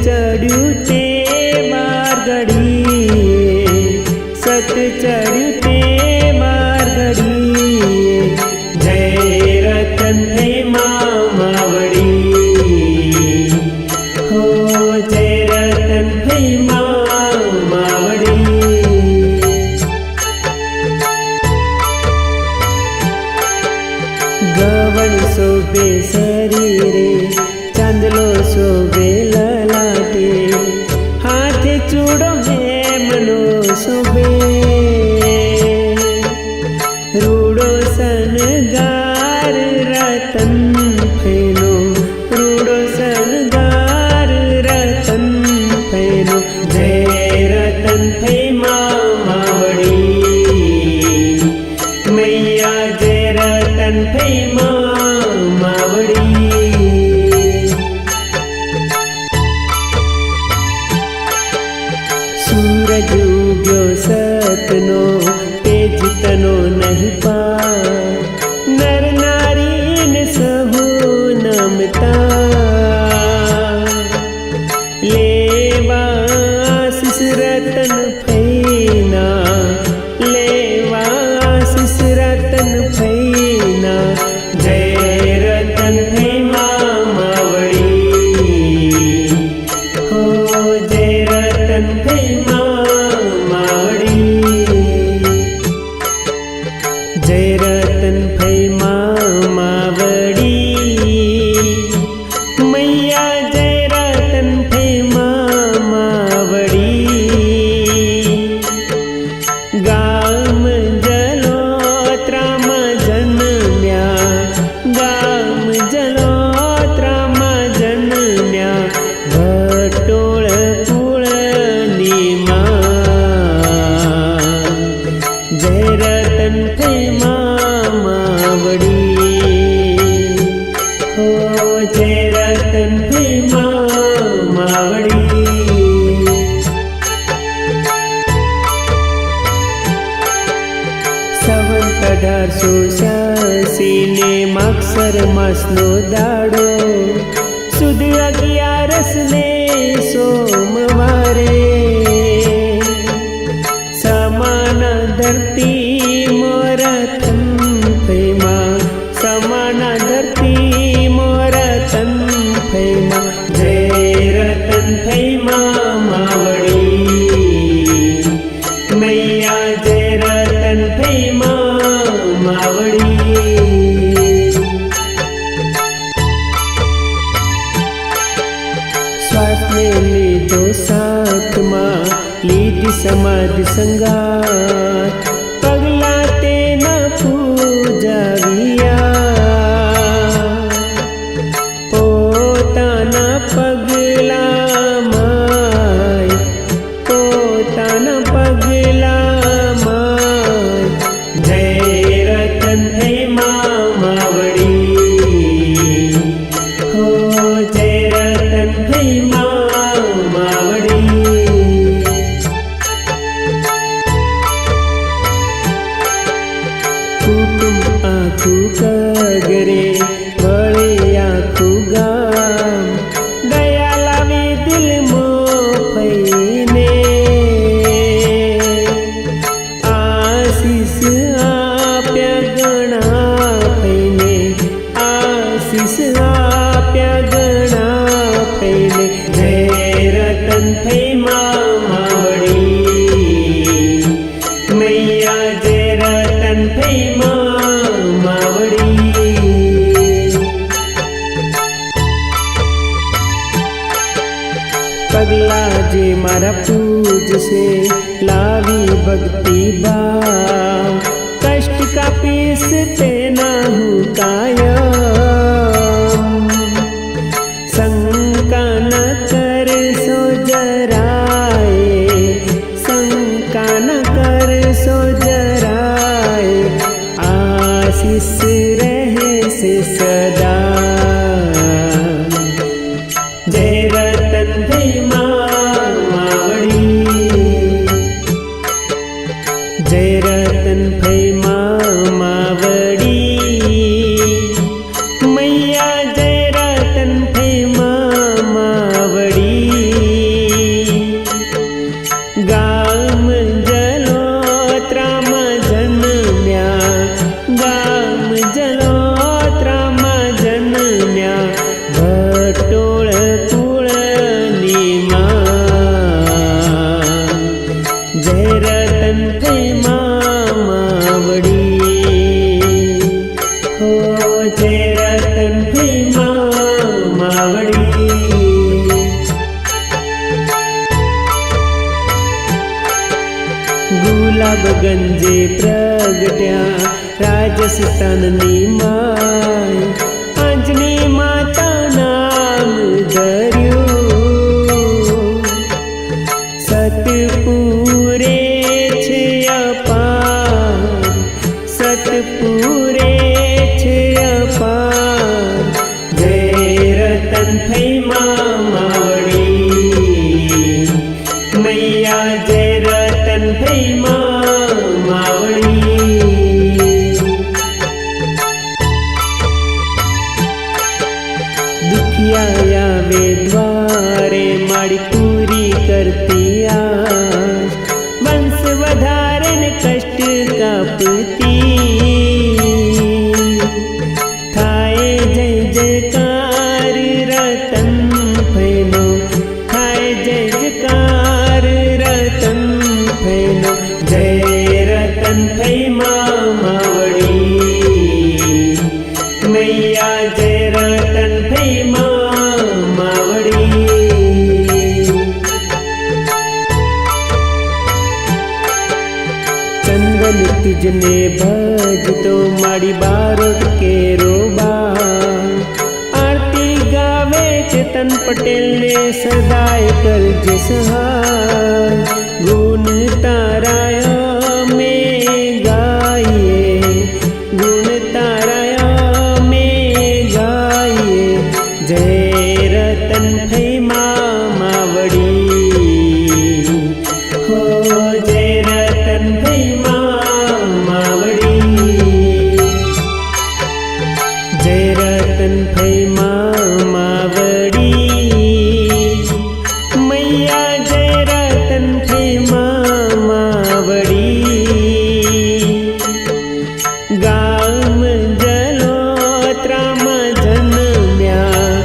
चढ़्यु ते मारगढ़ी, सत चढ़्यु ते मारगढ़ी। जय रतन थई मावड़ी, हो जय रतन थई मावड़ी। गवण शोभे शरीरे, चांदलो शोभे ललाटे, हाथे चूड़ो हेमनो शोभे। रूड़ो सनगार रतन फैनो, रूड़ो सनगार रतन फैनो। जय रतन थई मावड़ी, मैया जय रतन थई मावड़ी। सूरज उग्यो सतनो, तेज तनो नहीं पार। नर नारी ने सहु नमता, लेवा आशीष रतन फैना, लेवा आशीष रतन फैना। जय रतन थई मावड़ी, हो जय रतन थई मावड़ी। जय रतन थई मावड़ी, मैया जय रतन थई मावड़ी। गाम जलोत्रामा जन्म्या, गाम जलोत्रामा जन्म्या। भटोळ कुळनी मां, जय रतन थई मावड़ी, हो जय रतन थई मावड़ी। संवत 1886 ने मागसर मासनो दाड़ो, सुद 11 ने सोमवारे। समान धरती मोरतन थई मां, समान धरती मोरतन थई मां। जय रतन थई मावड़ी, मैया जय रतन थई मावड़ी। श्वास ने लीधो साथ मां, लीधी समाधि संगात। पगला तेना पूजाविया, पोताना पगला माय, पोताना पगला माय। जय रतन थई मावड़ी, हो जय रतन थई मावड़ी। कुटुंब आखू कगरे, बळे आखू गाम। दया लावी दिल मोफईने, आशीष आप्या गणा फैने, आशीष आप्या गणा फैने। जय रतन थई मावड़ी, मैया जय रतन थई मावड़ी। पगला जे मारा पूज से, लावी भक्ति भाव। कष्ट का पीस तेना हूँ कायम, शंका न कर सो जराए, शंका न कर सो जराए। आशीष रहे से सदा, जय रतन थई मावड़ी, जय रतन थई मावड़ी। તનની માય અંજની માતા નામ ધર્યું સતપુરે છે અપાર સતપુરે છે અપાર જય રતન થઈ માવડી મૈયા જય રતન થઈ માવડી દુખિયા આવે દ્વારે મારી પૂરી કરતી આશ વંશ વધારે ને કષ્ટ કાપતી થાય જય જયકાર રતન ફેનો થાય જય જયકાર રતન ફેનો જય રતન થઈ માવડી મૈયા જય રતન થઈ માવડી ચંદન તુજને ભજતો મારી બારોટ કેરો બા આરતી ગાવે ચેતન પટેલને સદાય કરજે સહાય ગુણ તારા મેં ગાઈએ ગુણ તારા મેં ગાઈએ જય રતન થઈ માવડી હો જય રતન થઈ માવડી જય રતન થઈ માવડી મૈયા જય રતન થઈ માવડી ગામ જલોત્રામાં જન્મ્યા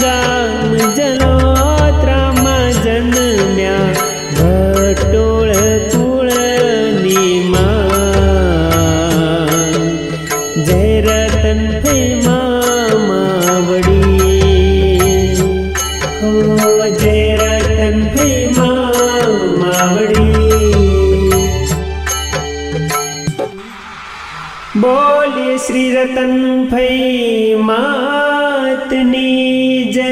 ગામ જલોત્રામાં જન્મ્યા ભટોળ કુળની માં જય રતન થઈ માવડી હો જય રતન થઈ માવડી બોલીએ શ્રી રતન ફઈ માતની જય।